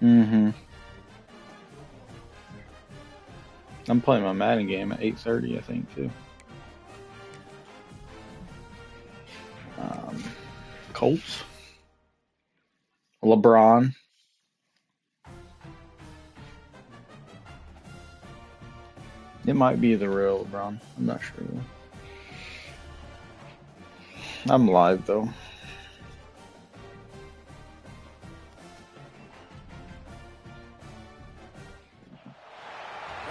Mm-hmm. I'm playing my Madden game at 8:30, I think, too. Colts. LeBron. It might be the real LeBron. I'm not sure. I'm live, though. One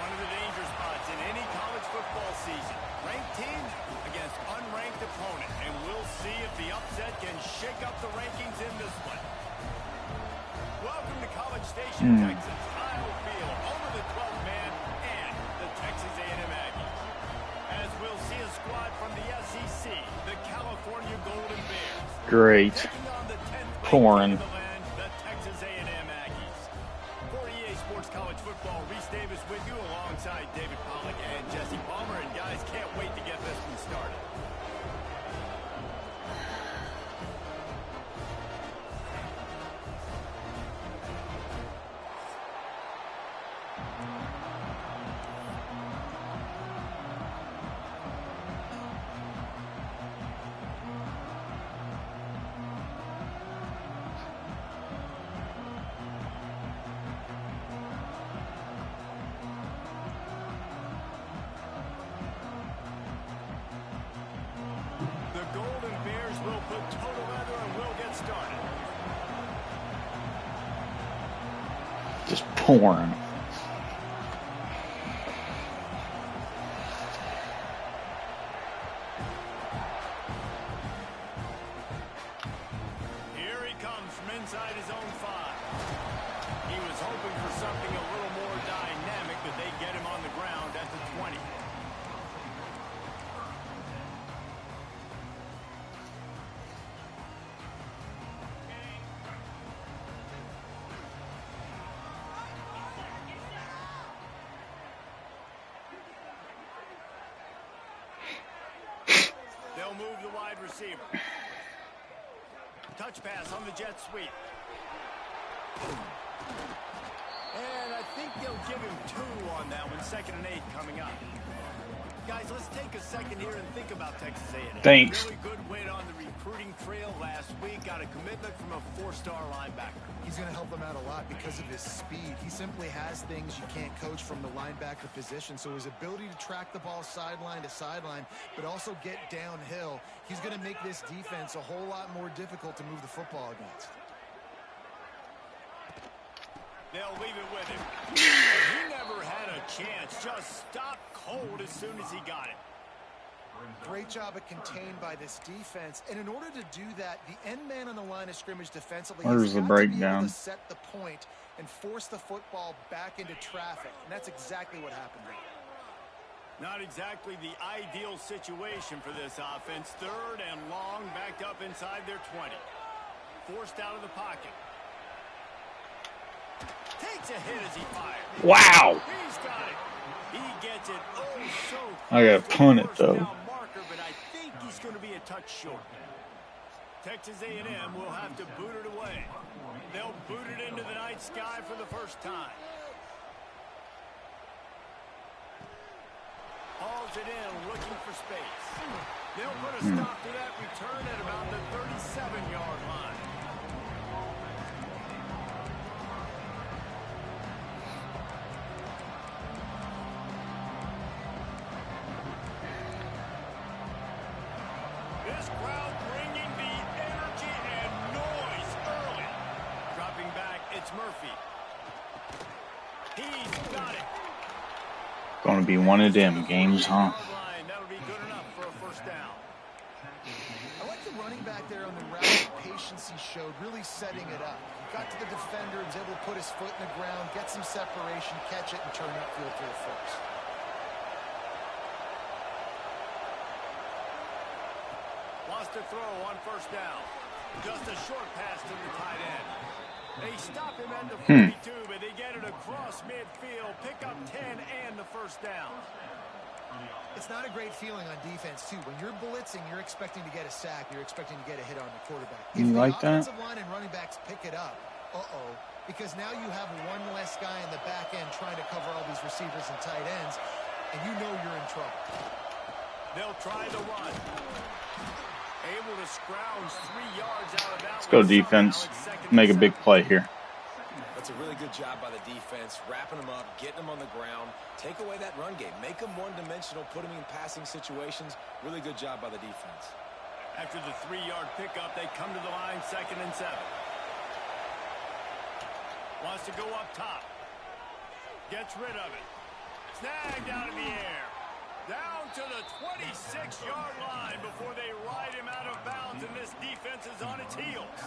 of the danger spots in any college football season. Ranked team against unranked opponent. And we'll see if the upset can shake up the rankings in this one. Welcome to College Station, Texas. Kyle Field, home of the 12th man and the Texas A&M Aggies. As we'll see a squad from the SEC, the California Golden Bears. Great. Taking on the 10th Pouring. ranked team in the land, the Texas A&M Aggies. For EA Sports College Football, Reese Davis with you alongside David Pollack and Jesse Palmer. And guys, can't wait to get this one started. The Golden Bears will put total leather and we'll get started. Just pouring. Here he comes from inside his own 5. He was hoping for something a little more dynamic, but they get him on the ground at the 20. They'll move the wide receiver. Touch pass on the jet sweep. And I think they'll give him 2 on that one. 2nd and 8 coming up. Guys, let's take a second here and think about Texas A&M. Thanks. Really good win on the recruiting trail last week. Got a commitment from a 4-star linebacker. He's going to help them out a lot because of his speed. He simply has things you can't coach from the linebacker position. So his ability to track the ball sideline to sideline, but also get downhill, he's going to make this defense a whole lot more difficult to move the football against. They'll leave it with him. He never had a chance. Just stopped cold as soon as he got it. Great job at contained by this defense. And in order to do that, the end man on the line of scrimmage defensively Where's the breakdown? to set the point and force the football back into traffic. And that's exactly what happened there. Not exactly the ideal situation for this offense. 3rd and long, backed up inside their 20. Forced out of the pocket. Takes a hit as he fires. Wow. He's got it. He gets it so I gotta punt it, though. marker, but I think he's going to be a touch short. Texas A&M will have to boot it away. They'll boot it into the night sky for the first time. Hauls it in, looking for space. They'll put a stop to that return at about the 37-yard line. This crowd bringing the energy and noise early. Dropping back, it's Murphy. He's got it. Gonna be one of them games, huh? That'll be good enough for a first down. I like the running back there on the route, the patience he showed, really setting it up. Got to the defender, was able to put his foot in the ground, get some separation, catch it, and turn upfield for the first. Lost a throw on first down. Just a short pass to the tight end. They stop him at the 42, but they get it across midfield, pick up 10 and the first down. It's not a great feeling on defense, too. When you're blitzing, you're expecting to get a sack. You're expecting to get a hit on the quarterback. You like that? If the offensive line and running backs pick it up, uh-oh, because now you have one less guy in the back end trying to cover all these receivers and tight ends, and you know you're in trouble. They'll try the run. Able to scrounge 3 yards out of that. Let's go defense. Make a big play here. That's a really good job by the defense, wrapping them up, getting them on the ground. Take away that run game. Make them one-dimensional, put them in passing situations. Really good job by the defense. After the 3-yard pickup, they come to the line, 2nd and 7. Wants to go up top. Gets rid of it. Snagged out of the air. Down to the 26-yard line before they ride him out of bounds, and this defense is on its heels.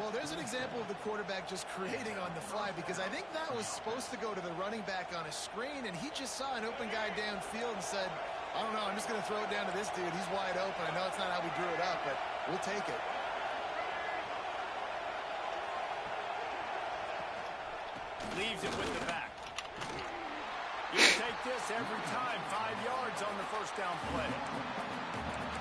Well, there's an example of the quarterback just creating on the fly, because I think that was supposed to go to the running back on a screen, and he just saw an open guy downfield and said, I don't know, I'm just going to throw it down to this dude. He's wide open. I know it's not how we drew it up, but we'll take it. Leaves it with the back. He'll take this every time. 5 yards on the first down play.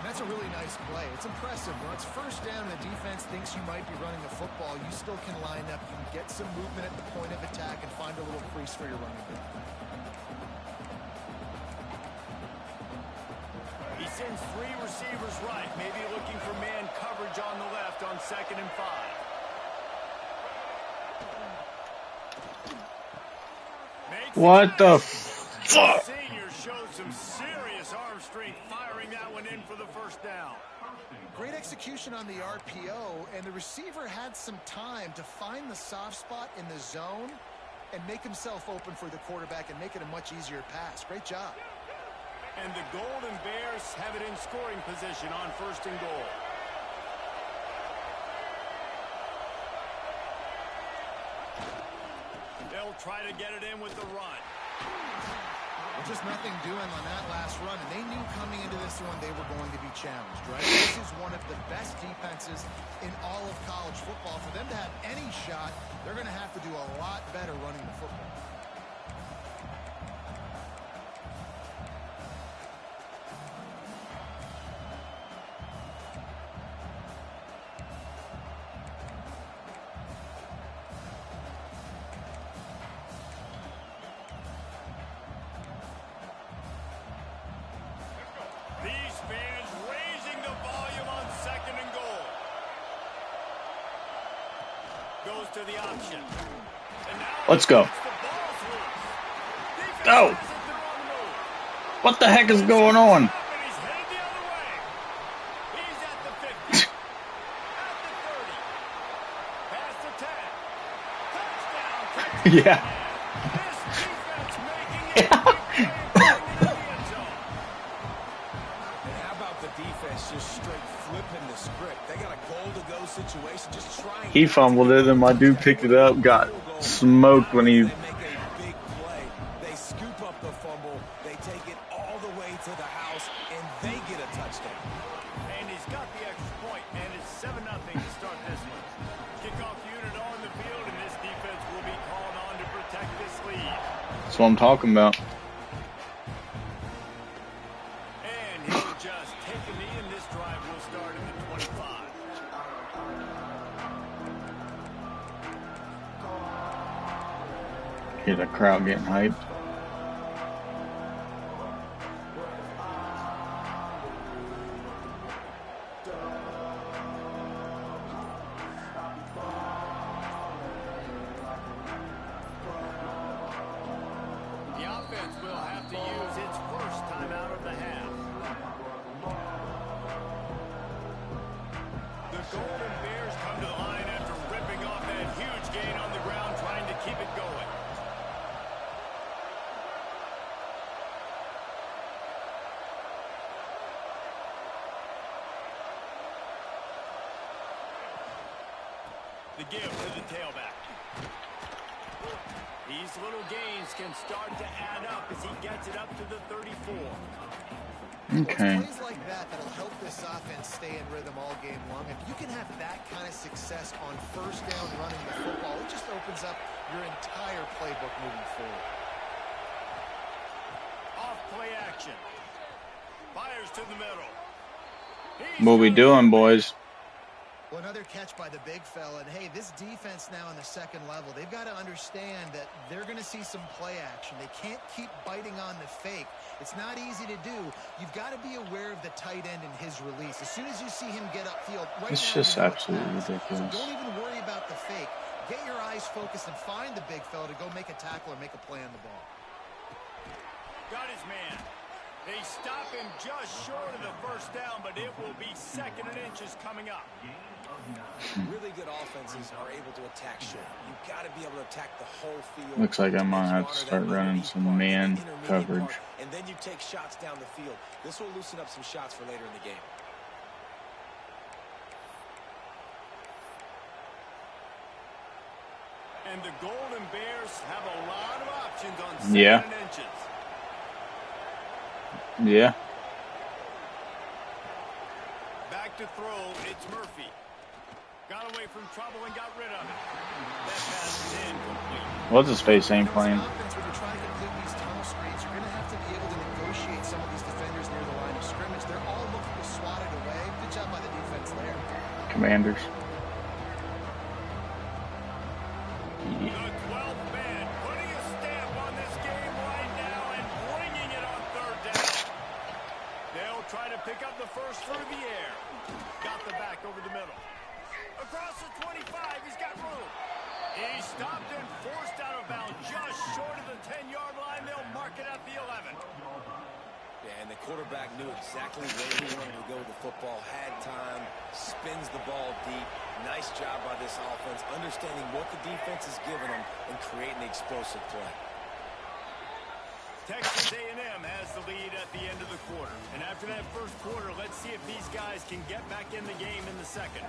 That's a really nice play. It's impressive. When it's first down and the defense thinks you might be running the football, you still can line up. You can get some movement at the point of attack and find a little crease for your running back. He sends 3 receivers right, maybe looking for man coverage on the left on 2nd and 5. What the fuck? Senior shows some serious arm strength, firing that one in for the first down. Great execution on the RPO, and the receiver had some time to find the soft spot in the zone and make himself open for the quarterback and make it a much easier pass. Great job. And the Golden Bears have it in scoring position on 1st and goal. They'll try to get it in with the run. Well, just nothing doing on that last run, and they knew coming into this one they were going to be challenged, right? This is one of the best defenses in all of college football. For them to have any shot, they're going to have to do a lot better running the football. To the option. Let's go. Go. What the heck is going on? Yeah. He fumbled it, and my dude picked it up, got smoked when he... They scoop up the fumble, they take it all the way to the house, and they get a touchdown. And he's got the extra point, and it's 7-0 to start this one. Kickoff unit on the field, and this defense will be called on to protect this lead. That's what I'm talking about. And he'll just take a knee, and this drive will start in the 25. Hear the crowd getting hyped. The offense will have to use its first timeout of the half. The Golden Bears come to the line after ripping off that huge gain on the ground, trying to keep it going. The give to the tailback. These little gains can start to add up as he gets it up to the 34. Okay. It's plays like that that'll help this offense stay in rhythm all game long. If you can have that kind of success on first down running the football, it just opens up your entire playbook moving forward. Off play action. Fires to the middle. What we doing, boys? Well, another catch by the big fella. And, hey, this defense now on the second level, they've got to understand that they're going to see some play action. They can't keep biting on the fake. It's not easy to do. You've got to be aware of the tight end and his release. As soon as you see him get upfield, right It's now, just you know absolutely it's pass. ridiculous. So don't even worry about the fake. Get your eyes focused and find the big fella to go make a tackle or make a play on the ball. Got his man. They stop him just short of the first down, but it will be 2nd and inches coming up. Really good offenses are able to attack short. You've got to be able to attack the whole field. Looks like I might have to start running some man coverage. And then you take shots down the field. This will loosen up some shots for later in the game. And the Golden Bears have a lot of options on 2nd and inches. Yeah. Back to throw, it's Murphy. Got away from trouble and got rid of it. That pass is incomplete. What's his face ain't playing? When you're trying to complete these tunnel screens, you're going to have to be able to negotiate some of these defenders near the line of scrimmage. They're all looking to swat it away. Good job by the defense there. Commanders. The 12th man putting a stamp on this game right now and bringing it on 3rd down. They'll try to pick up the first through the air. Got the back over the middle. Across the 25, he's got room. He stopped and forced out of bounds just short of the 10-yard line. They'll mark it at the 11. Yeah, and the quarterback knew exactly where he wanted to go with the football, had time, spins the ball deep. Nice job by this offense, understanding what the defense is giving them and creating the explosive play. Texas A&M has the lead at the end of the quarter. And after that first quarter, let's see if these guys can get back in the game in the second.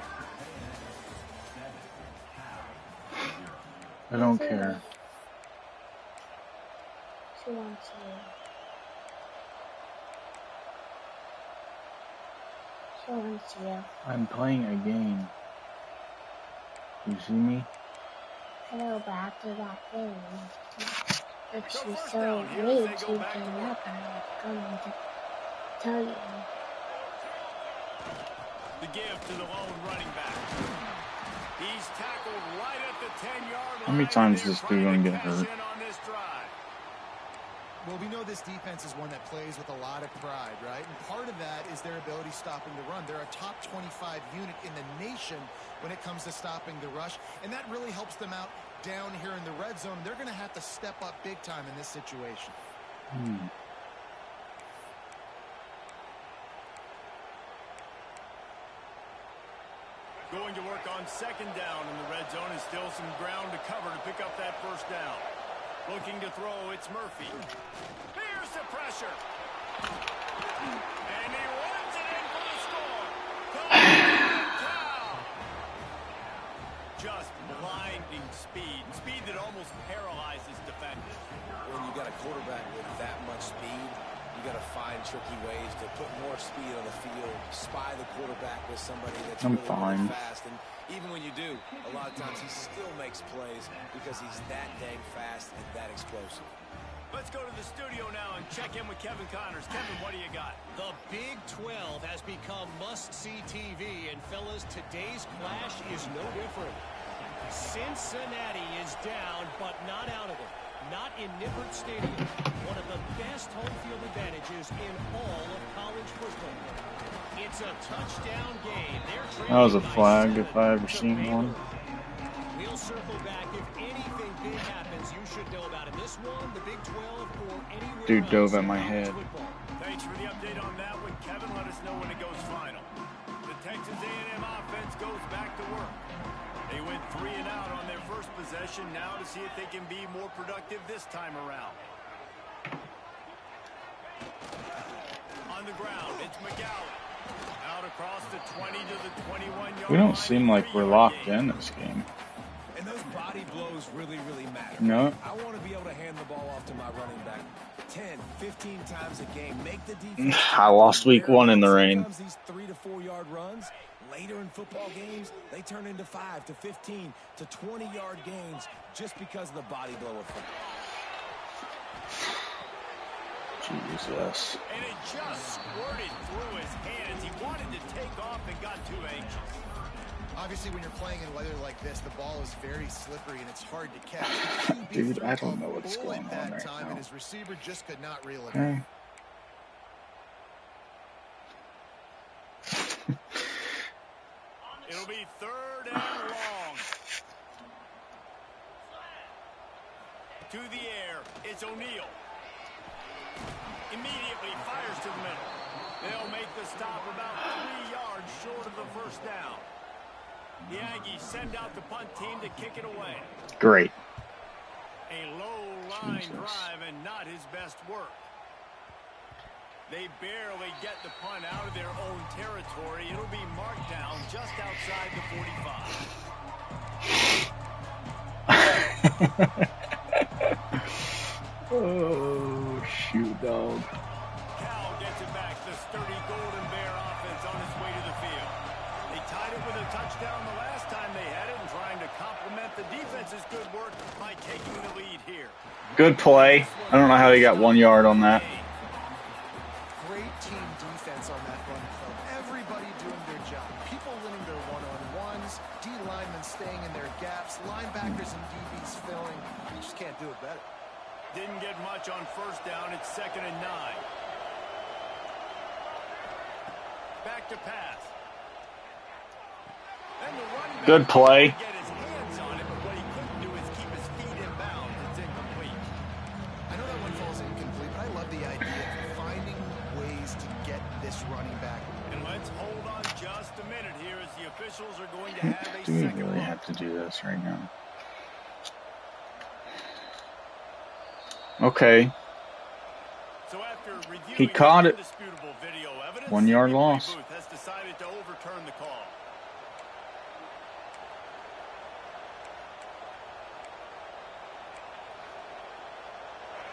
I don't care. She wants you. She wants you. I'm playing a game. You see me? I know, but after that game, if she's so rude, she came up and I was going to tell you. The give to the lone running back. He's tackled right at the 10-yard line. How many times is this dude gonna get hurt? Well, we know this defense is one that plays with a lot of pride, right? And part of that is their ability stopping the run. They're a top 25 unit in the nation when it comes to stopping the rush, and that really helps them out down here in the red zone. They're going to have to step up big time in this situation. Going to work on 2nd down in the red zone, is still some ground to cover to pick up that first down. Looking to throw, it's Murphy. Here's the pressure. And he runs it in for the score. Just blinding speed. Speed that almost paralyzes defenders. When you got a quarterback with that much speed, you got to find tricky ways to put more speed on the field, spy the quarterback with somebody that's really fast. And even when you do, a lot of times he still makes plays because he's that dang fast and that explosive. Let's go to the studio now and check in with Kevin Connors. Kevin, what do you got? The Big 12 has become must-see TV, and fellas, today's clash is no different. Cincinnati is down, but not out of it. Not in Nippert Stadium, one of the best home field advantages in all of college football. It's a touchdown game. That was a flag if I ever seen one. We'll circle back. If anything big happens, you should know about it. This one, the Big 12, or anywhere Dude dove else at my in head. football. Thanks for the update on that one, Kevin. Let us know when it goes final. The Texas A&M offense goes back to work. They went 3 and out on their first possession. Now to see if they can be more productive this time around. On the ground, it's McGowan. Out across the 20 to the 21-yard line. We don't seem like we're locked in this game. And those body blows really, really matter. No. I want to be able to hand the ball off to my running back 10, 15 times a game. Make the defense. I lost week 1 in the rain. These 3 to 4 yard runs later in football games, they turn into 5 to 15 to 20-yard gains just because of the body blow effect. Jesus. And it just squirted through his hands. He wanted to take off and got too anxious. Obviously, when you're playing in weather like this, the ball is very slippery and it's hard to catch. Dude, I don't know what's going on that right time, now. and his receiver just could not reel it Okay. in. It'll be 3rd and long. To the air, it's O'Neal. Immediately fires to the middle. They'll make the stop about 3 yards short of the first down. The Aggies send out the punt team to kick it away. Great. A low-line drive and not his best work. They barely get the punt out of their own territory. It'll be marked down just outside the 45. Oh, shoot, dog. Cal gets it back. The sturdy Golden Bear offense on its way to the field. They tied it with a touchdown the last time they had it and trying to complement the defense's good work by taking the lead here. Good play. I don't know how he got 1 yard on that. Great team defense on that run club. Everybody doing their job. People winning their one-on-ones, D linemen staying in their gaps, linebackers and DBs filling. You just can't do it better. Didn't get much on first down. It's 2nd and 9. Back to pass. And the running back Good play. get his hands on it, but what he couldn't do is keep his feet in bounds. It's incomplete. I know that one falls incomplete, but I love the idea of finding ways to get this running back. And let's hold on just a minute here as the officials are going to have a Do we second really look. have to do this right now? Okay. So after reviewing He caught it. indisputable video evidence, 1 yard the loss. booth has decided to overturn the call.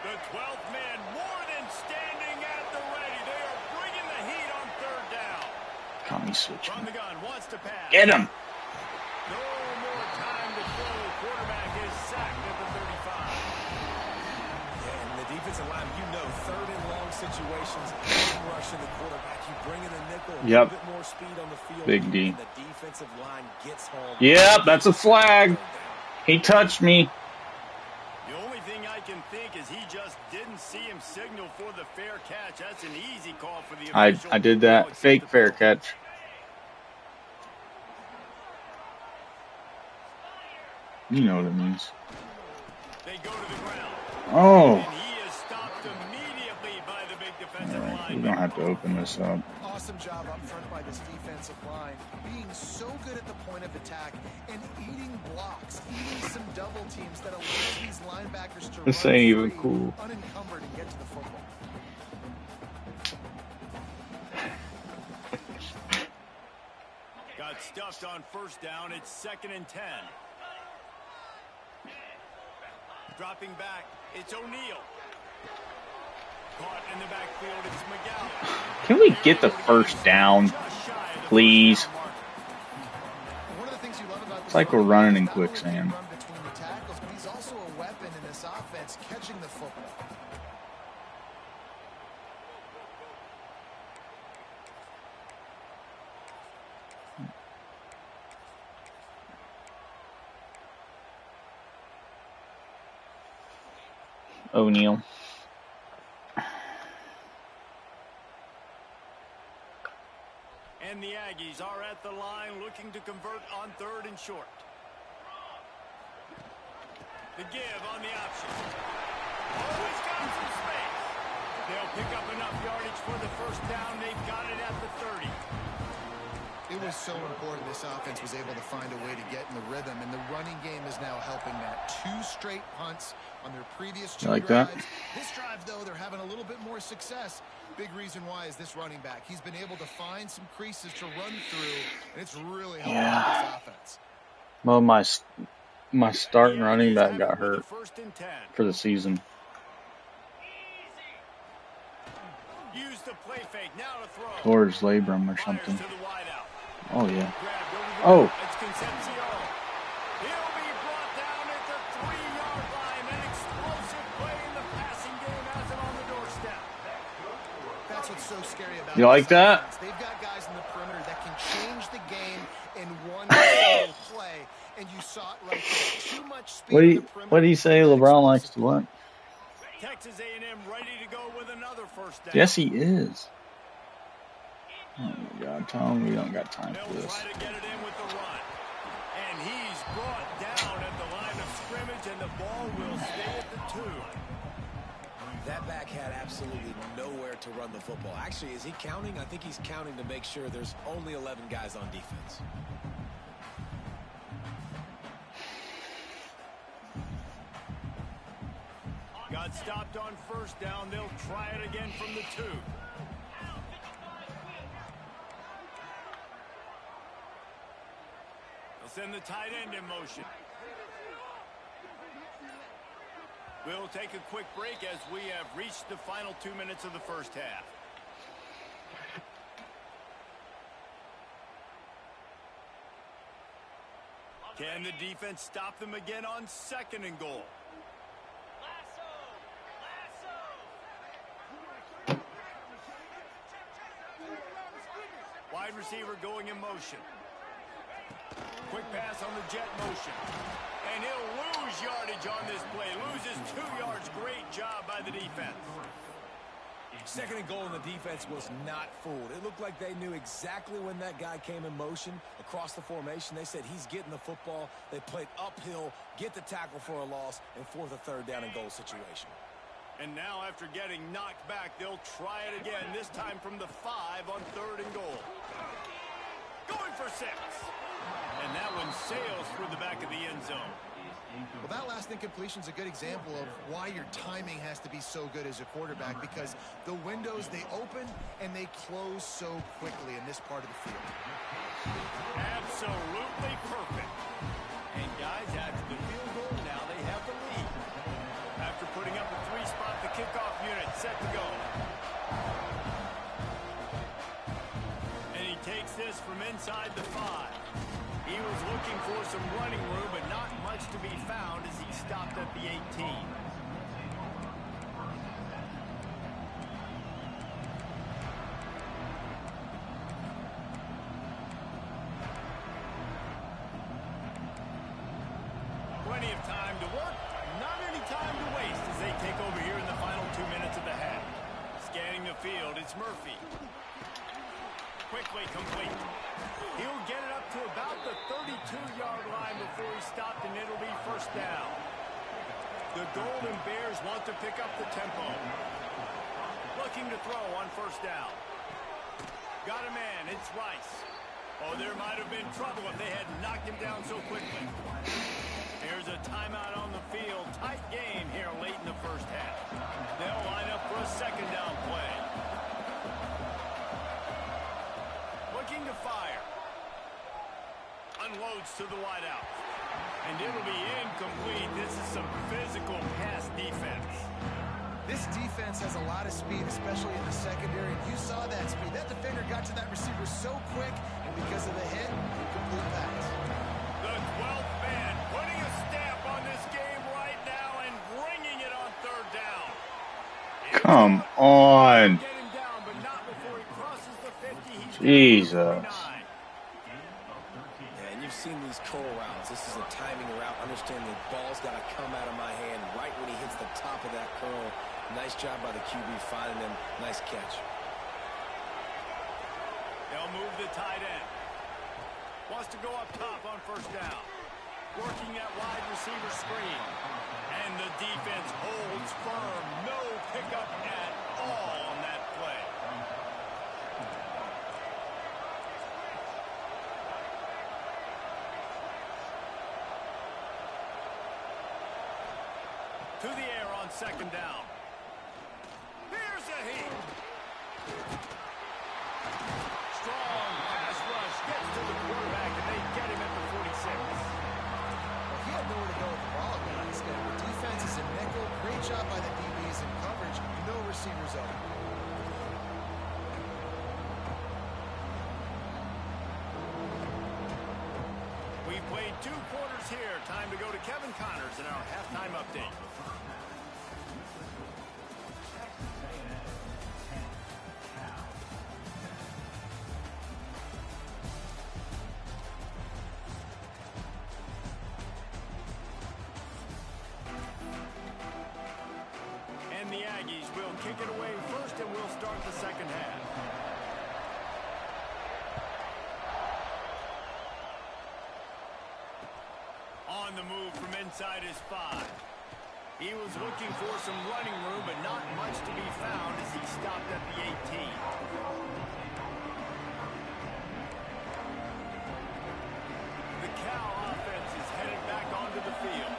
The 12th man more than standing at the ready. They are bringing the heat on 3rd down. Got me switching. From the gun, wants to pass. Get him. No more time to throw. Quarterback is sacked at the 35. Yeah, and the defensive line, you know, 3rd and long situations, rushing the quarterback, you bring in a nickel, a Yep. little bit more speed on the field. Big D. And the defensive line gets home. Yep, that's a flag. He touched me. The only thing I can think is he just didn't see him signal for the fair catch. That's an easy call for the official. I did that. Fake fair catch. You know what it means. They go to the ground. Oh. And he is stopped immediately by the big defensive All right, we line. don't have to open this up. Awesome job up front by this defensive line, being so good at the point of attack and eating blocks, eating some double teams that allows these linebackers to This run ain't even free, cool. unencumbered, and get to the football. Got stuffed on first down. It's 2nd and 10. Dropping back, it's O'Neal. Caught in the backfield, it's McGowan. Can we get the first down, Just shy of the please? first down marker. One of the things you love about It's like we're running in quicksand. run between the tackles, but he's also a weapon in this offense, catching the football. O'Neal. And the Aggies are at the line looking to convert on 3rd and short. The give on the option. Oh, he's got some space. They'll pick up enough yardage for the first down. They've got it at the 30. It was so important this offense was able to find a way to get in the rhythm, and the running game is now helping that. 2 straight punts on their previous 2 You like that? drives. This drive, though, they're having a little bit more success. Big reason why is this running back. He's been able to find some creases to run through, and it's really helping out this offense. Well, my starting running back got hurt First and 10. for the season. Use the play fake. Now to throw. Towards Labrum or Fires something. to the wideout. Oh, yeah. Grabbed over the Oh. middle. It's Concepcion. He'll be brought down at the 3-yard line. An explosive play in the passing game has it on the doorstep. That's what's so scary about You like this that? offense. They've got guys in the perimeter that can change the game in one and you saw it right there. Too much speed. What do you say? LeBron likes to what? Texas A&M ready to go with another first down. Yes, he is. Oh my God, Tom, we don't got time for They'll this. try to get it in with the run. And he's brought down at the line of scrimmage, and the ball will stay at the 2. That back had absolutely nowhere to run the football. Actually, is he counting? I think he's counting to make sure there's only 11 guys on defense. Got stopped on first down. They'll try it again from the 2. They'll send the tight end in motion. We'll take a quick break as we have reached the final 2 minutes of the first half. Can the defense stop them again on 2nd and goal? Wide receiver going in motion. Quick pass on the jet motion. And he'll lose yardage on this play. Loses 2 yards. Great job by the defense. 2nd and goal, and the defense was not fooled. It looked like they knew exactly when that guy came in motion across the formation. They said he's getting the football. They played uphill, get the tackle for a loss, and force a 3rd down and goal situation. And now after getting knocked back, they'll try it again, this time from the 5 on 3rd and goal. Going for 6. And that one sails through the back of the end zone. Well, that last incompletion is a good example of why your timing has to be so good as a quarterback, because the windows, they open and they close so quickly in this part of the field. Absolutely perfect. And guys, after the field goal, now they have the lead. After putting up a 3-spot, the kickoff unit set to go. And he takes this from inside the 5. He was looking for some running room, but not much to be found as he stopped at the 18. Plenty of time to work, not any time to waste as they take over here in the final 2 minutes of the half. Scanning the field, it's Murphy. Quickly complete. He'll get it up to about the 32-yard line before he's stopped, and it'll be first down. The Golden Bears want to pick up the tempo. Looking to throw on first down. Got a man, it's Rice. Oh, there might have been trouble if they had knocked him down so quickly. Here's a timeout on the field. Tight game here late in the first half. They'll line up for a 2nd down play. Looking to fire. Unloads to the wideout. And it'll be incomplete. This is some physical pass defense. This defense has a lot of speed, especially in the secondary. You saw that speed. That defender got to that receiver so quick, and because of the hit, incomplete pass. The 12th man putting a stamp on this game right now and bringing it on 3rd down. Come on. Get him down, but not before he crosses the 50. He's Jesus. Yeah, and you've seen these curl routes. This is a timing route. Understand the ball's got to come out of my hand right when he hits the top of that curl. Nice job by the QB finding him. Nice catch. They'll move the tight end. Wants to go up top on first down. Working that wide receiver screen. And the defense holds firm. No pickup at all on that play. To the air on 2nd down. Here's a heat. Strong pass rush gets to the quarterback, and they get him at the 46. Well, he had nowhere to go with the ball, guys. The defense is a nickel. Great job by the DBs in coverage. No receivers open. We played 2 quarters here. Time to go to Kevin Connors in our halftime update. start the second half. On the move from inside his 5. He was looking for some running room, but not much to be found as he stopped at the 18. The Cal offense is headed back onto the field.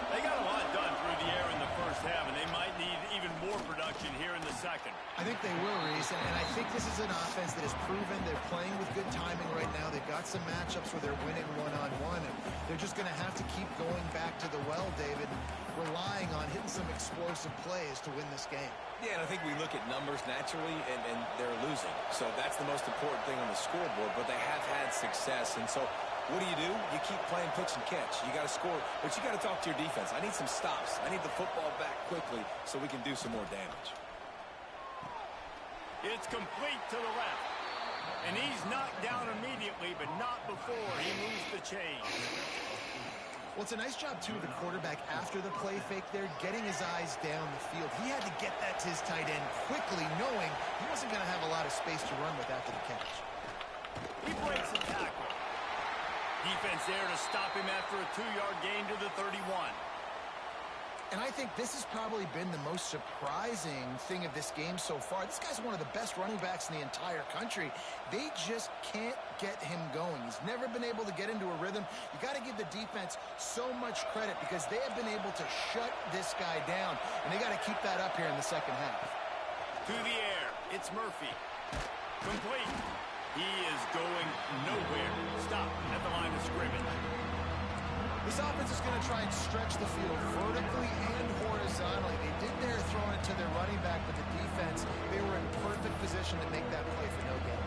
They got a lot done through the air in the first half, and they might need even more production here in the second. I think they will, Reese, and I think this is an offense that has proven they're playing with good timing right now. They've got some matchups where they're winning one-on-one, and they're just going to have to keep going back to the well, David, relying on hitting some explosive plays to win this game. Yeah, and I think we look at numbers naturally, and they're losing. So that's the most important thing on the scoreboard, but they have had success, and so what do? You keep playing pitch and catch. You got to score, but you got to talk to your defense. I need some stops. I need the football back quickly so we can do some more damage. It's complete to the left. And he's knocked down immediately, but not before he moves the chains. Well, it's a nice job, too, of the quarterback after the play fake there, getting his eyes down the field. He had to get that to his tight end quickly, knowing he wasn't going to have a lot of space to run with after the catch. He breaks the tackle. Defense there to stop him after a 2-yard gain to the 31. And I think this has probably been the most surprising thing of this game so far. This guy's one of the best running backs in the entire country. They just can't get him going. He's never been able to get into a rhythm. You got to give the defense so much credit because they have been able to shut this guy down. And they got to keep that up here in the second half. To the air. It's Murphy. Complete. He is going nowhere. Stop at the line of scrimmage. This offense is going to try and stretch the field vertically and horizontally. They did their throwing it to their running back, but the defense, they were in perfect position to make that play for no gain.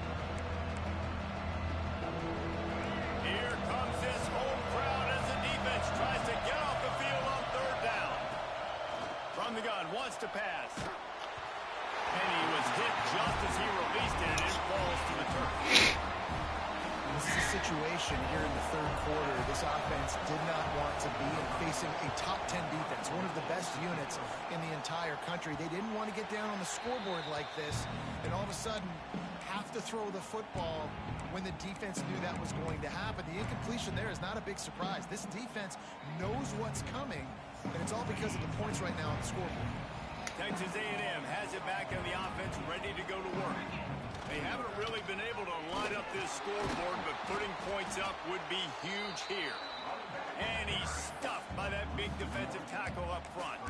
Here comes this home crowd as the defense tries to get off the field on 3rd down. From the gun, wants to pass. And he was hit just as he released it, and it falls to the turf. This is a situation here in the 3rd quarter this offense did not want to be in, facing a top 10 defense, one of the best units in the entire country. They didn't want to get down on the scoreboard like this, and all of a sudden have to throw the football when the defense knew that was going to happen. The incompletion there is not a big surprise. This defense knows what's coming, and it's all because of the points right now on the scoreboard. Texas A&M has it back on the offense, ready to go to work. They haven't really been able to line up this scoreboard, but putting points up would be huge here. And he's stuffed by that big defensive tackle up front.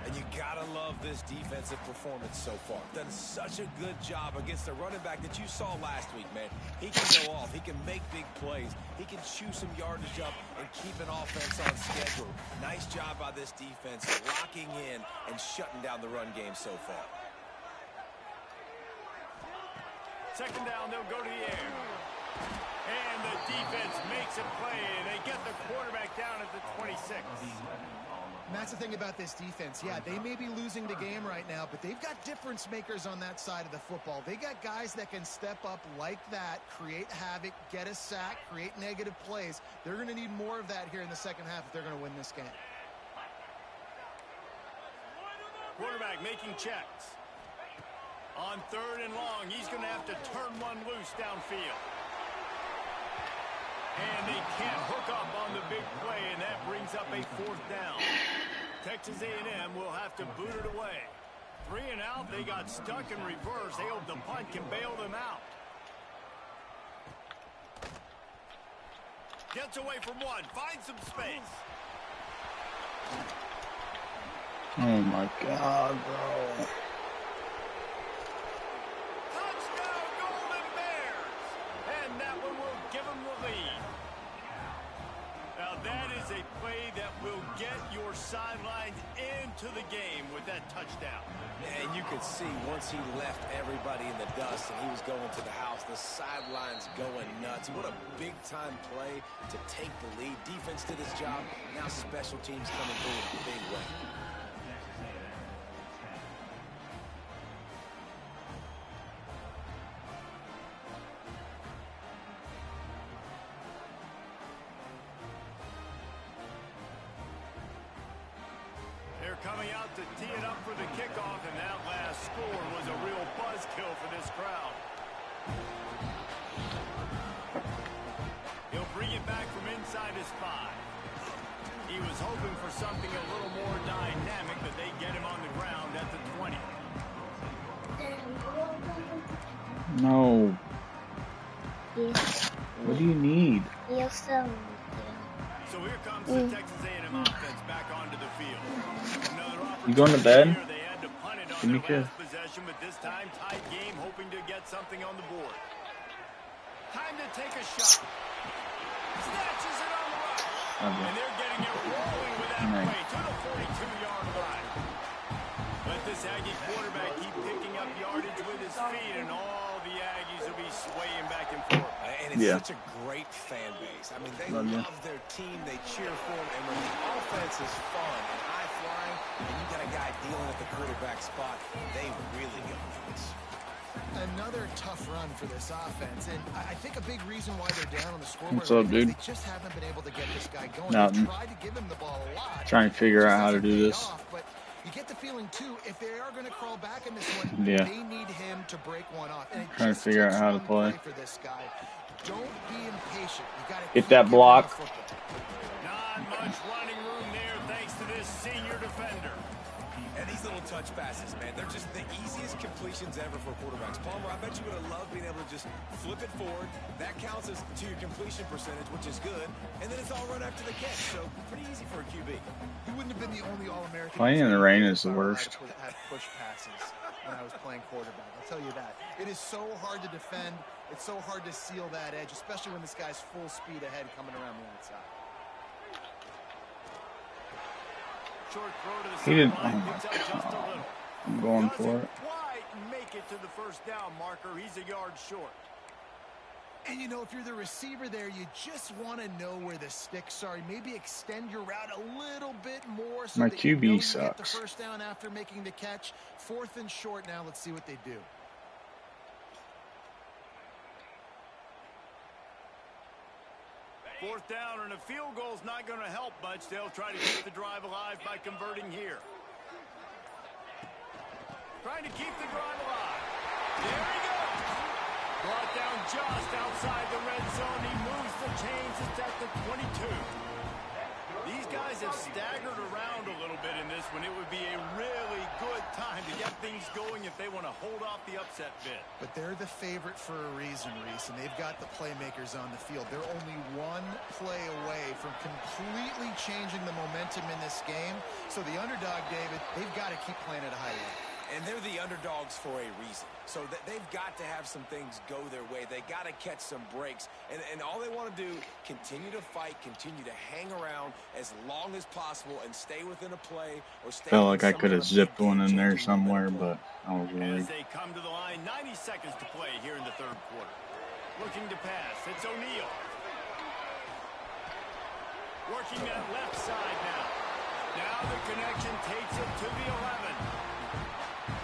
And you gotta love this defensive performance so far. Done such a good job against the running back that you saw last week, man. He can go off. He can make big plays. He can chew some yardage up and keep an offense on schedule. Nice job by this defense locking in and shutting down the run game so far. Second down, they'll go to the air. And the defense makes a play, and they get the quarterback down at the 26. And that's the thing about this defense. Yeah, they may be losing the game right now, but they've got difference makers on that side of the football. They got guys that can step up like that, create havoc, get a sack, create negative plays. They're going to need more of that here in the second half if they're going to win this game. Quarterback making checks. On 3rd and long, he's going to have to turn one loose downfield. And they can't hook up on the big play, and that brings up a 4th down. Texas A&M will have to boot it away. 3 and out, they got stuck in reverse. They hope the punt can bail them out. Gets away from one, finds some space. Oh my God, bro. Touchdown, Golden Bears! And that one will give them the lead. Now that is a play that will get your sidelines into the game with that touchdown. And you could see once he left everybody in the dust and he was going to the house, the sidelines going nuts. What a big-time play to take the lead. Defense did his job. Now special teams coming through in a big way. coming out to tee it up for the kickoff, and that last score was a real buzzkill for this crowd. He'll bring it back from inside his 5. He was hoping for something a little more dynamic, but they get him on the ground at the 20. No. Yeah. What do you need? You're so So here comes the Texas A&M offense back onto the field. You going to bed? They had to punt it on Give me their a kiss. last possession, but this time tied game, hoping to get something on the board. Time to take a shot. Snatches it on the right. And they're getting it rolling with that play to the 42-yard line. Let this Aggie quarterback keep picking up yardage with his feet, and all the Aggies will be swaying back and forth. And it's such a great fan base. I mean, they love their team. They cheer for them. And when the offense is fun and high-flying, and you got a guy dealing at the quarterback spot, they really get nuts. Another tough run for this offense, and I think a big reason why they're down on the scoreboard. What's up, dude? They just haven't been able to get this guy going. Nothing. They tried to give him the ball a lot. Trying to figure out how to do this. But you get the feeling too, if they are going to crawl back in this one, Yeah. they need him to break one off. And Trying to figure out how to play. For this guy. Don't be impatient. You got to Get that block. Not much running room there thanks to this senior defender. And these little touch passes, man, they're just the easiest completions ever for quarterbacks. Palmer, I bet you would have loved being able to just flip it forward. That counts as to your completion percentage, which is good. And then it's all run after the catch, so pretty easy for a QB. He wouldn't have been the only All-American. Playing in the rain is the worst. Had push passes when I was playing quarterback. I'll tell you that. It is so hard to defend. It's so hard to seal that edge, especially when this guy's full speed ahead coming around the outside. Short throw to the He didn't. sideline, Oh picks up just a my God. little. I'm going Doesn't for it. quite make it to the first down marker. He's a yard short. And, you know, if you're the receiver there, you just want to know where the sticks are. Maybe extend your route a little bit more. So My that you know QB you sucks. get the first down after making the catch. 4th and short now. Let's see what they do. Fourth down and a field goal's not going to help much. They'll try to keep the drive alive by converting here. Trying to keep the drive alive. There he goes. Brought down just outside the red zone. He moves the chains. It's at the 22. These guys have staggered around a little bit in this one. It would be a really good time to get things going if they want to hold off the upset bid. But they're the favorite for a reason, Reese, and they've got the playmakers on the field. They're only one play away from completely changing the momentum in this game. So the underdog, David, they've got to keep playing at a high level. And they're the underdogs for a reason. So they've got to have some things go their way. They got to catch some breaks. And all they want to do, continue to fight, continue to hang around as long as possible and stay within a play or stay. Felt like I could have zipped one in there somewhere, but I was worried. As they come to the line, 90 seconds to play here in the third quarter. Looking to pass. It's O'Neal. Working that left side now. Now the connection takes it to the 11.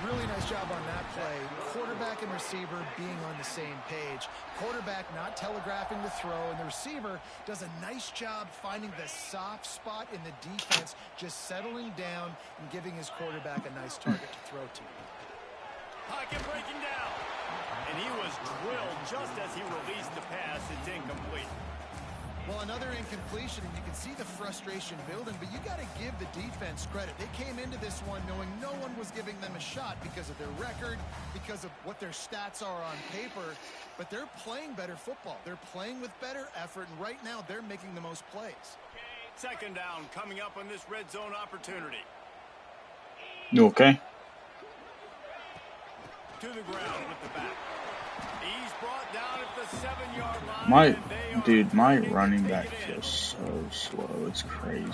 Really nice job on that play. Quarterback and receiver being on the same page. Quarterback not telegraphing the throw, and the receiver does a nice job finding the soft spot in the defense, just settling down and giving his quarterback a nice target to throw to. Pocket breaking down. And he was drilled just as he released the pass. It's incomplete. Well, another incompletion, and you can see the frustration building, but you got to give the defense credit. They came into this one knowing no one was giving them a shot because of their record, because of what their stats are on paper, but they're playing better football. They're playing with better effort, and right now they're making the most plays. Second down coming up on this red zone opportunity. You okay? To the ground with the back. He's brought down at the 7-yard line. My running back feels so slow. It's crazy.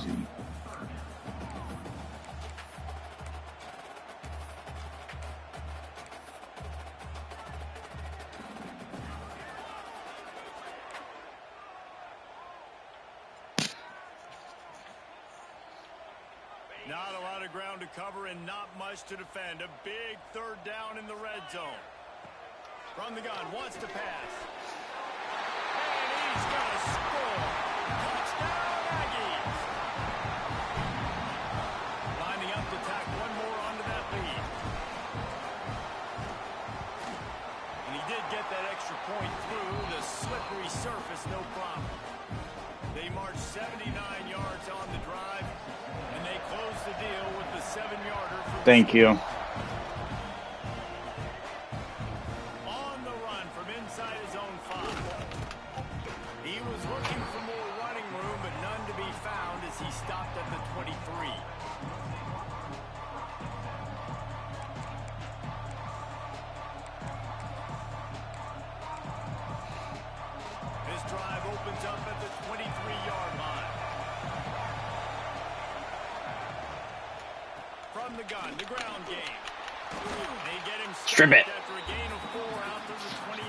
Not a lot of ground to cover and not much to defend. A big third down in the red zone. From the gun, wants to pass. And he's going to score. Touchdown, Aggies. Lining up to They marched 79 yards on the drive, and they closed the deal with the 7-yarder. Thank you. On the run from inside his own 5. He was looking for more running room, but none to be found as he stopped at the 23. This drive opens up at the 23-yard line. From the gun, the ground game. They get him strip it after a gain of 4 out to the 28.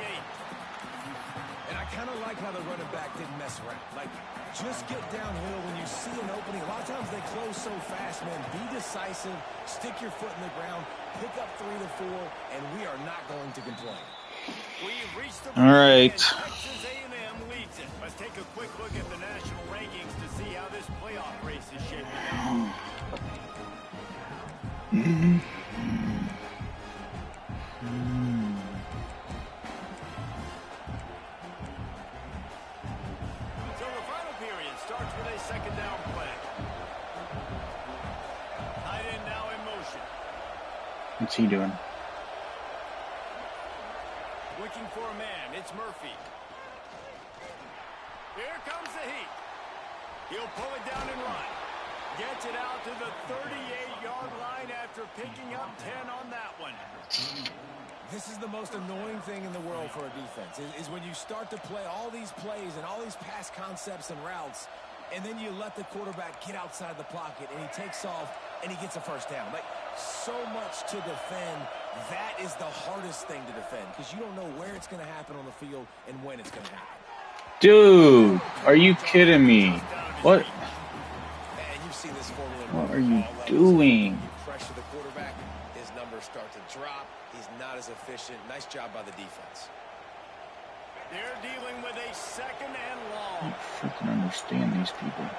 And I kind of like how the running back didn't mess around. Like, just get downhill when you see an opening. A lot of times they close so fast, man. Be decisive, stick your foot in the ground, pick up 3 to 4, and we are not going to complain. We've reached the all right. Texas A&M leads it. Let's take a quick look at the national rankings to see how this playoff race is shaping out. So the final period starts with a second down play. Tight end now in motion. What's he doing? Looking for a man. It's Murphy. Here comes the heat. He'll pull it down and run. Gets it out to the 38-yard line after picking up 10 on that one. This is the most annoying thing in the world for a defense, is when you start to play all these plays and all these pass concepts and routes, and then you let the quarterback get outside the pocket, and he takes off, and he gets a first down. Like, so much to defend. That is the hardest thing to defend, because you don't know where it's going to happen on the field and when it's going to happen. Dude, are you kidding me? What? And you've seen this formula. What are you doing? You pressure the quarterback, his numbers start to drop. He's not as efficient. Nice job by the defense. They're dealing with a second and long. I don't freaking understand these people.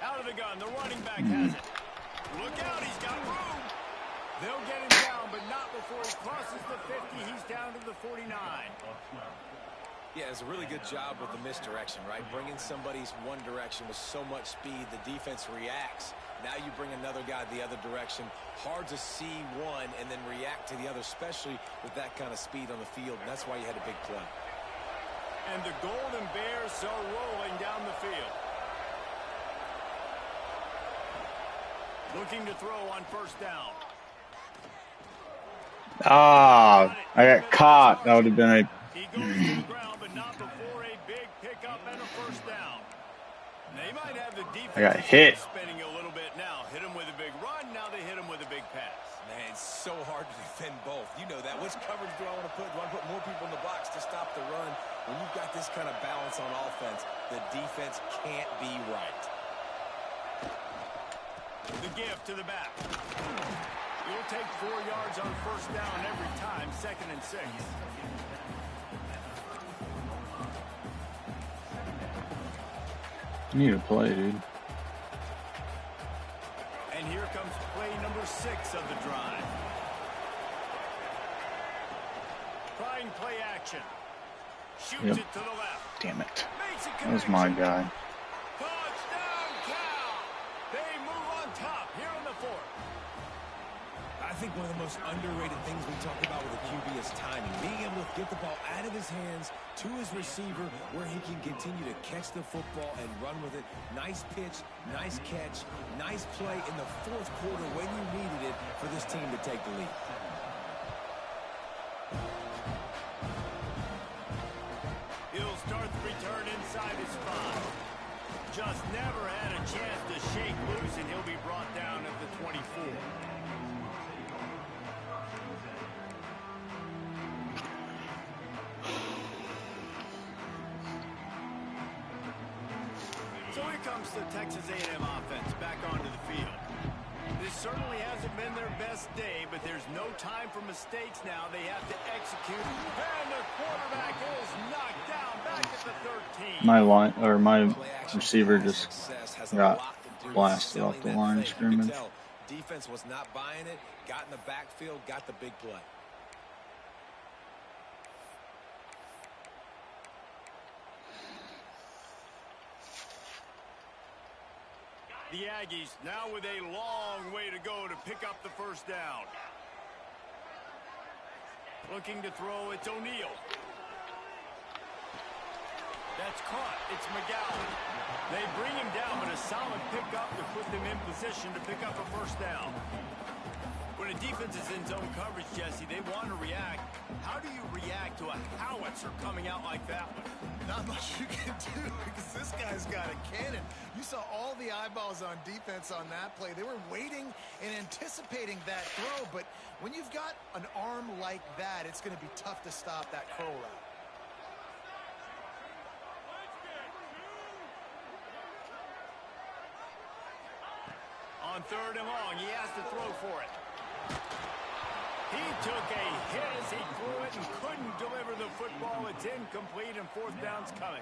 Out of the gun, the running back has it. Look out, he's got room. They'll get him down, but not before he crosses the 50. He's down to the 49. Yeah, it's a really good job with the misdirection, right? Bringing somebody's one direction with so much speed, the defense reacts. Now you bring another guy the other direction. Hard to see one and then react to the other, especially with that kind of speed on the field. And that's why you had a big play. And the Golden Bears are rolling down the field. Looking to throw on first down. Ah, I got caught. That would have been a... He goes to the ground, but not before a big pickup and a first down. They might have the defense I got hit. spinning a little bit now. Hit him with a big run, now they hit him with a big pass. Man, it's so hard to defend both. You know that. Which coverage do I want to put? Do I put more people in the box to stop the run? When you've got this kind of balance on offense, the defense can't be right. The gift to the back. You'll take 4 yards on first down every time, 2nd and 6. You need to play, dude. And here comes play number 6 of the drive. Trying play action. Shoots it to the left. Damn it. Makes a That was my guy. Touchdown, Cal! They move on top here in the 4th. I think one of the most underrated things we talk about with a QB is timing. Being able to get the ball out of his hands to his receiver where he can continue to catch the football and run with it. Nice pitch, nice catch, nice play in the 4th quarter when you needed it for this team to take the lead. He'll start the return inside his 5. Just never had a chance to shake loose, and he'll be brought down at the 24. So here comes the Texas A&M offense back onto the field. This certainly hasn't been their best day, but there's no time for mistakes now. They have to execute. And the quarterback is knocked down back at the 13. My receiver just got blasted off the line of scrimmage. Defense was not buying it, got in the backfield, got the big play. The Aggies now with a long way to go to pick up the first down. Looking to throw, it's O'Neal. That's caught. It's McGowan. They bring him down, but a solid pickup to put them in position to pick up a first down. When a defense is in zone coverage, Jesse, they want to react. How do you react to a howitzer coming out like that one? Not much you can do because this guy's got a cannon. You saw all the eyeballs on defense on that play. They were waiting and anticipating that throw, but when you've got an arm like that, it's going to be tough to stop that curl route. On 3rd and long, he has to throw for it. He took a hit as he threw it and couldn't deliver the football. It's incomplete and 4th down's coming.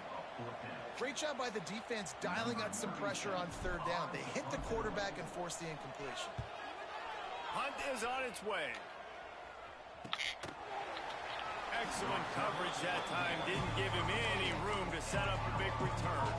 Great job by the defense dialing out some pressure on 3rd down. They hit the quarterback and forced the incompletion. Hunt is on its way. Excellent coverage that time. Didn't give him any room to set up a big return.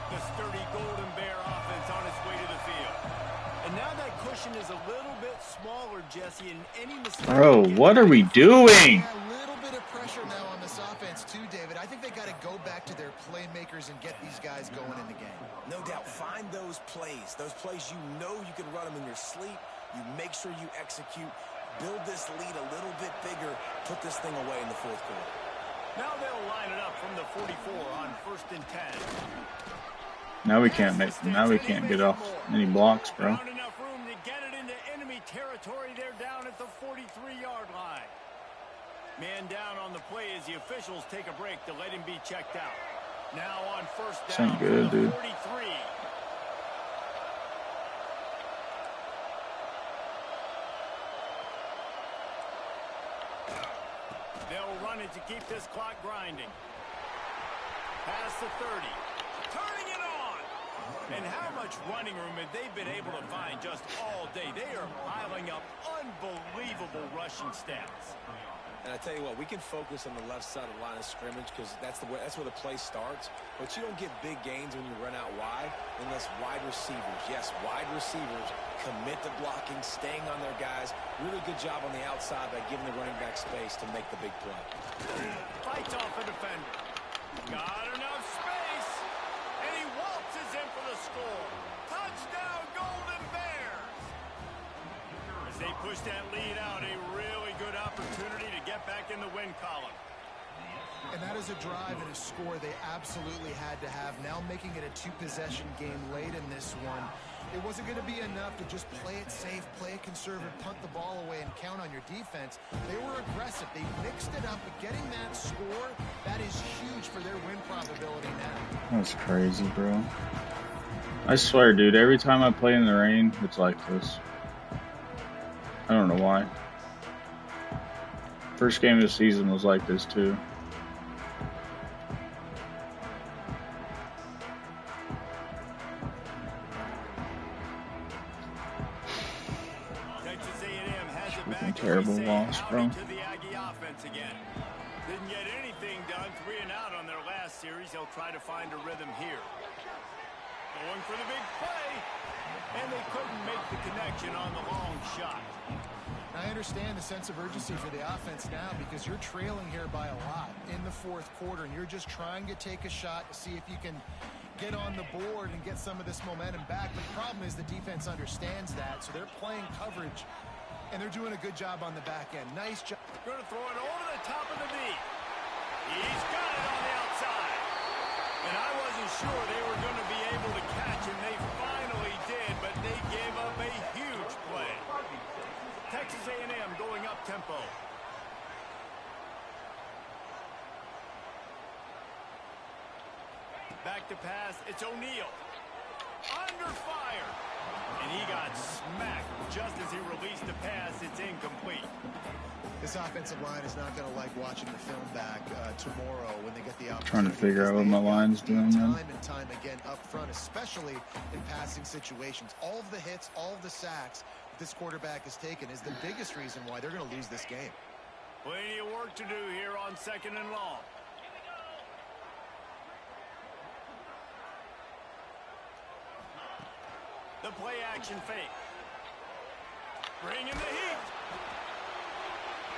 The sturdy Golden Bear offense on its way to the field. And now that cushion is a little bit smaller, Jesse, and any mistake... Bro, what are we doing? A little bit of pressure now on this offense too, David. I think they got to go back to their playmakers and get these guys going in the game. No doubt. Find those plays you know you can run them in your sleep. You make sure you execute. Build this lead a little bit bigger. Put this thing away in the 4th quarter. Now they'll line it up from the 44 on 1st and 10. Now we can't get off any blocks, bro. Not enough room to get it into enemy territory. They're down at the 43-yard line. Man down on the play as the officials take a break to let him be checked out. Now on 1st down, ain't good, dude. 43. They'll run it to keep this clock grinding. Past the 30. Turning it on. And how much running room have they been able to find just all day? They are piling up unbelievable rushing stats. And I tell you what, we can focus on the left side of the line of scrimmage because that's where the play starts. But you don't get big gains when you run out wide unless wide receivers, yes, wide receivers commit to blocking, staying on their guys. Really good job on the outside by giving the running back space to make the big play. Fights off a defender. Got enough space. And he waltzes in for the score. Touchdown, Golden Bears. As they push that lead out, a really good opportunity to get back in the win column. And that is a drive and a score they absolutely had to have. Now making it a 2-possession game late in this one. It wasn't going to be enough to just play it safe, play it conservative, punt the ball away, and count on your defense. They were aggressive. They mixed it up, but getting that score, that is huge for their win probability now. That's crazy, bro. I swear, dude, every time I play in the rain, it's like this. I don't know why. First game of the season was like this, too. Terrible loss, bro. To the Aggie offense again. Didn't get anything done. 3 and out on their last series. They'll try to find a rhythm here. Going for the big play. And they couldn't make the connection on the long shot. I understand the sense of urgency for the offense now because you're trailing here by a lot in the 4th quarter, and you're just trying to take a shot to see if you can get on the board and get some of this momentum back. But the problem is the defense understands that, so they're playing coverage. And they're doing a good job on the back end. Nice job. Going to throw it over the top of the knee. He's got it on the outside. And I wasn't sure they were going to be able to catch him. They finally did, but they gave up a huge play. Texas A&M going up tempo. Back to pass. It's O'Neal. Under fire. And he got smacked just as he released the pass. It's incomplete. This This offensive line is not going to like watching the film back tomorrow when they get the opportunity. Trying to figure out what my line's doing, man. Time and time again up front, especially in passing situations. All of the hits, all of the sacks this quarterback has taken is the biggest reason why they're going to lose this game. Plenty of work to do here on 2nd and long. The play action fake. Bring in the heat.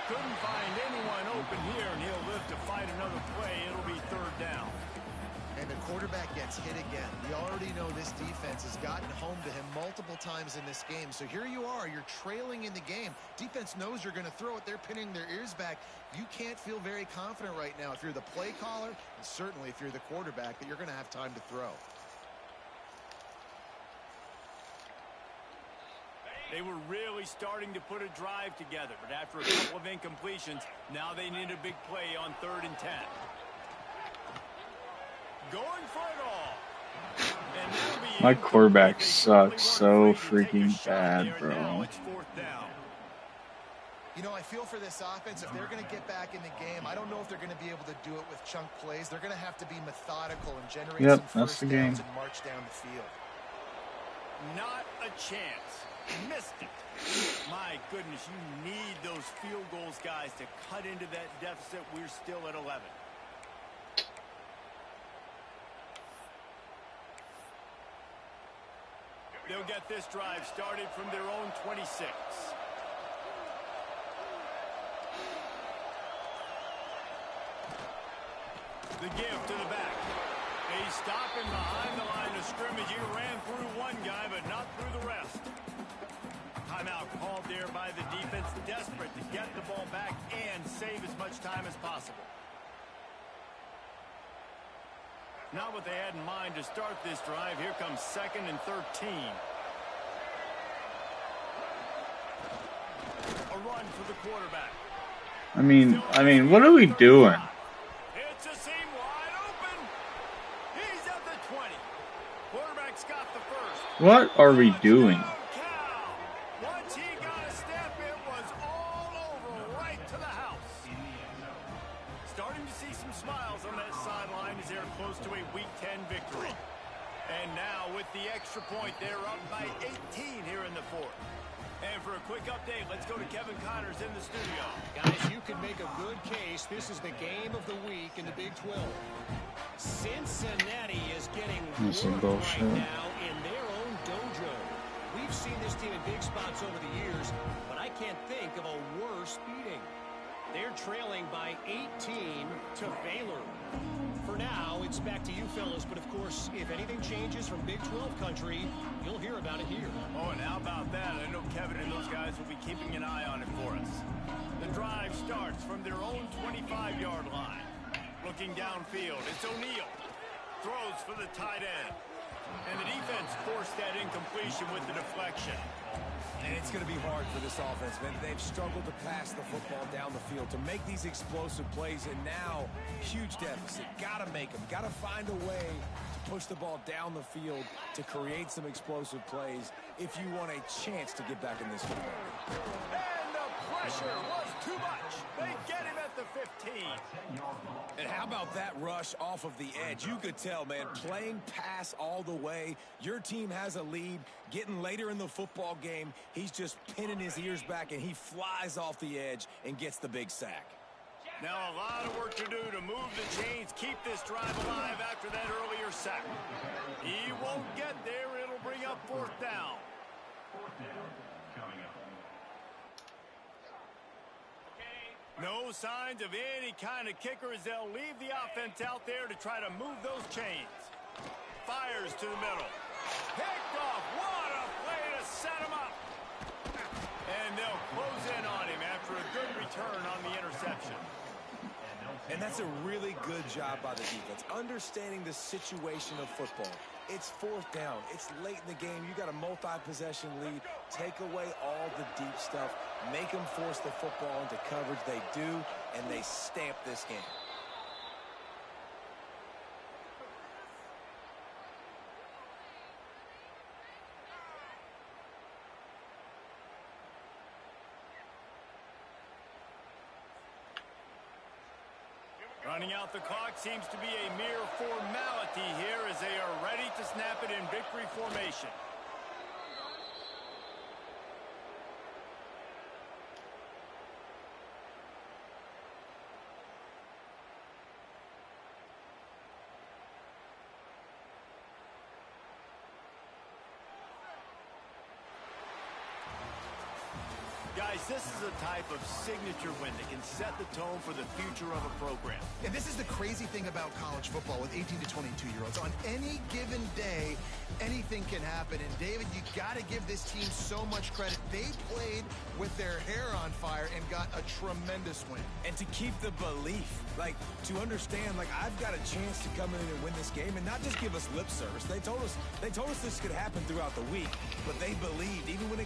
Couldn't find anyone open here, and he'll live to fight another play. It'll be 3rd down. And the quarterback gets hit again. We already know this defense has gotten home to him multiple times in this game. So here you are, you're trailing in the game. Defense knows you're going to throw it. They're pinning their ears back. You can't feel very confident right now if you're the play caller, and certainly if you're the quarterback, that you're going to have time to throw. They were really starting to put a drive together, but after a couple of incompletions, now they need a big play on 3rd and 10. Going for it all. And my quarterback sucks so freaking bad, bro. It's 4th down. You know, I feel for this offense, if they're going to get back in the game, I don't know if they're going to be able to do it with chunk plays. They're going to have to be methodical and generate some first downs and march down the field. Not a chance. Missed it. My goodness, you need those field goals, guys, to cut into that deficit. We're still at 11. They'll get this drive started from their own 26. The give to the back. He's stopping behind the line of scrimmage. He ran through one guy, but not through the rest. Timeout called there by the defense, desperate to get the ball back and save as much time as possible. Not what they had in mind to start this drive. Here comes 2nd and 13. A run for the quarterback. I mean, what are we doing? It's a seam wide open. He's at the 20. Quarterback's got the first. What are we doing? Once he got a step, it was all over, right to the house. Starting to see some smiles on that sideline as they're close to a Week 10 victory. And now with the extra point, they're up by 18 here in the 4th. And for a quick update, let's go to Kevin Connors in the studio. Guys, you can make a good case. This is the game of the week in the Big 12. Cincinnati is getting work right now in their own dojo. We've seen this team in big spots over the years, but I can't think of a worse beating. They're trailing by 18 to Baylor. For now, it's back to you fellas, but of course, if anything changes from Big 12 country, you'll hear about it here. Oh, and how about that? I know Kevin and those guys will be keeping an eye on it for us. The drive starts from their own 25-yard line. Looking downfield, it's O'Neal. Throws for the tight end. And the defense forced that incompletion with the deflection. And it's going to be hard for this offense, man. They've struggled to pass the football down the field, to make these explosive plays, and now, huge deficit. Got to make them. Got to find a way to push the ball down the field to create some explosive plays if you want a chance to get back in this game. And the pressure was too much. They get him at the 15. And how about that rush off of the edge? You could tell, man, playing pass all the way. Your team has a lead. Getting later in the football game, he's just pinning his ears back, and he flies off the edge and gets the big sack. Now a lot of work to do to move the chains, keep this drive alive after that earlier sack. He won't get there. It'll bring up 4th down. No signs of any kind of kicker as they'll leave the offense out there to try to move those chains. Fires to the middle. Picked off. What a play to set him up. And they'll close in on him after a good return on the interception. And that's a really good job by the defense, understanding the situation of football. It's 4th down. It's late in the game. You got a multi-possession lead. Take away all the deep stuff. Make them force the football into coverage. They do, and they stamp this game. Running out the clock seems to be a mere formality here as they are ready to snap it in victory formation. Guys, this is a type of signature win that can set the tone for the future of a program. And this is the crazy thing about college football with 18 to 22-year-olds. On any given day, anything can happen. And, David, you got to give this team so much credit. They played with their hair on fire and got a tremendous win. And to keep the belief, like, to understand, like, I've got a chance to come in and win this game and not just give us lip service. They told us this could happen throughout the week, but they believed, even when it got